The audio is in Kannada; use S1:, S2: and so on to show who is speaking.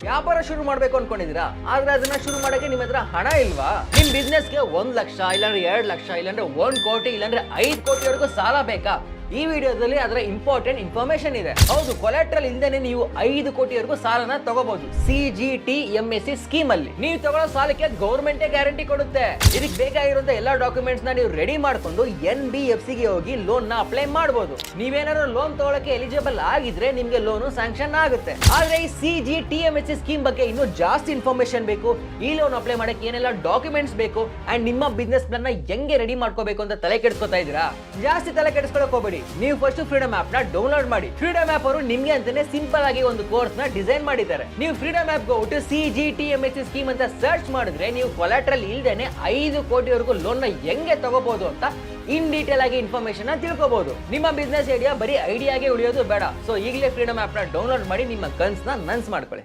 S1: ವ್ಯಾಪಾರ ಶುರು ಮಾಡ್ಬೇಕು ಅನ್ಕೊಂಡಿದೀರಾ, ಆದ್ರೆ ಅದನ್ನ ಶುರು ಮಾಡಕ್ಕೆ ನಿಮ್ಮ ಹತ್ರ ಹಣ ಇಲ್ವಾ? ನಿಮ್ ಬಿಸ್ನೆಸ್ಗೆ 1 ಲಕ್ಷ ಇಲ್ಲಾಂದ್ರೆ 2 ಲಕ್ಷ ಇಲ್ಲಾಂದ್ರೆ 1 ಕೋಟಿ ಇಲ್ಲಾಂದ್ರೆ 5 ಕೋಟಿವರೆಗೂ ಸಾಲ ಬೇಕಾ? ಈ ವಿಡಿಯೋದಲ್ಲಿ ಅದರ ಇಂಪಾರ್ಟೆಂಟ್ ಇನ್ಫಾರ್ಮೇಶನ್ ಇದೆ. ಹೌದು, ಕೊಲೆಟ್ರಲ್ ಇಲ್ದೇನೆ ನೀವು 5 ಕೋಟಿವರೆಗೂ ಸಾಲನ ತಗೋಬಹುದು CGTMSE ಸ್ಕೀಮ್ ಅಲ್ಲಿ. ನೀವು ತಗೊಳ್ಳೋ ಸಾಲಕ್ಕೆ ಗೌರ್ಮೆಂಟೇ ಗ್ಯಾರಂಟಿ ಕೊಡುತ್ತೆ. ಇದಕ್ಕೆ ಬೇಕಾಗಿರುವಂತ ಎಲ್ಲಾ ಡಾಕ್ಯುಮೆಂಟ್ಸ್ ನ ನೀವು ರೆಡಿ ಮಾಡ್ಕೊಂಡು NBFC ಗೆ ಹೋಗಿ ಲೋನ್ ನ ಅಪ್ಲೈ ಮಾಡಬಹುದು. ನೀವೇನಾದ್ರು ಲೋನ್ ತಗೊಳಕ್ಕೆ ಎಲಿಜಿಬಲ್ ಆಗಿದ್ರೆ ನಿಮ್ಗೆ ಲೋನ್ ಸ್ಯಾಂಕ್ಷನ್ ಆಗುತ್ತೆ. ಆದ್ರೆ ಈ CGTMSE ಸ್ಕೀಮ್ ಬಗ್ಗೆ ಇನ್ನೂ ಜಾಸ್ತಿ ಇನ್ಫಾರ್ಮೇಶನ್ ಬೇಕು. ಈ ಲೋನ್ ಅಪ್ಲೈ ಮಾಡಕ್ಕೆ ಏನೆಲ್ಲ ಡಾಕ್ಯುಮೆಂಟ್ಸ್ ಬೇಕು ಅಂಡ್ ನಿಮ್ಮ ಬಿಸ್ನೆಸ್ ಪ್ಲಾನ್ ನ ಹೆಂಗೆ ರೆಡಿ ಮಾಡ್ಕೋಬೇಕು ಅಂತ ತಲೆ ಕೆಡಿಸ್ಕೊತಾ ಇದ್ದೀರಾ? ಜಾಸ್ತಿ ತಲೆ ಕೆಡಿಸ್ಕೊಳಕ್ ಹೋಗ್ಬೇಡಿ. ನೀವು ಫಸ್ಟ್ ಫ್ರೀಡಮ್ ಆಪ್ ನ ಡೌನ್ಲೋಡ್ ಮಾಡಿ. ಫ್ರೀಡಮ್ ಆಪ್ ಅವರು ನಿಮ್ಗೆ ಅಂತಾನೆ ಸಿಂಪಲ್ ಆಗಿ ಒಂದು ಕೋರ್ಸ್ ನ ಡಿಸೈನ್ ಮಾಡಿದ್ದಾರೆ. ನೀವು ಫ್ರೀಡಮ್ ಆಪ್ ಹೋಗ್ಬಿಟ್ಟು CGTMSE ಸ್ಕೀಮ್ ಅಂತ ಸರ್ಚ್ ಮಾಡಿದ್ರೆ ನೀವು ಕೊಲೆಟ್ರಲ್ ಇಲ್ದೇನೆ 5 ಕೋಟಿವರೆಗೂ ಲೋನ್ ನ ಹೆಂಗೆ ತಗೋಬಹುದು ಅಂತ ಇನ್ ಡೀಟೇಲ್ ಆಗಿ ಇನ್ಫಾರ್ಮೇಶನ್ ತಿಳ್ಕೋಬಹುದು. ನಿಮ್ಮ ಬಿಸ್ನೆಸ್ ಐಡಿಯಾ ಬರೀ ಐಡಿಯಾಗೆ ಉಳಿಯೋದು ಬೇಡ. ಸೊ ಈಗಲೇ ಫ್ರೀಡಮ್ ಆಪ್ ನ ಡೌನ್ಲೋಡ್ ಮಾಡಿ ನಿಮ್ಮ ಕನ್ಸ್ ನ ನನ್ಸ್ ಮಾಡ್ಕೊಳ್ಳಿ.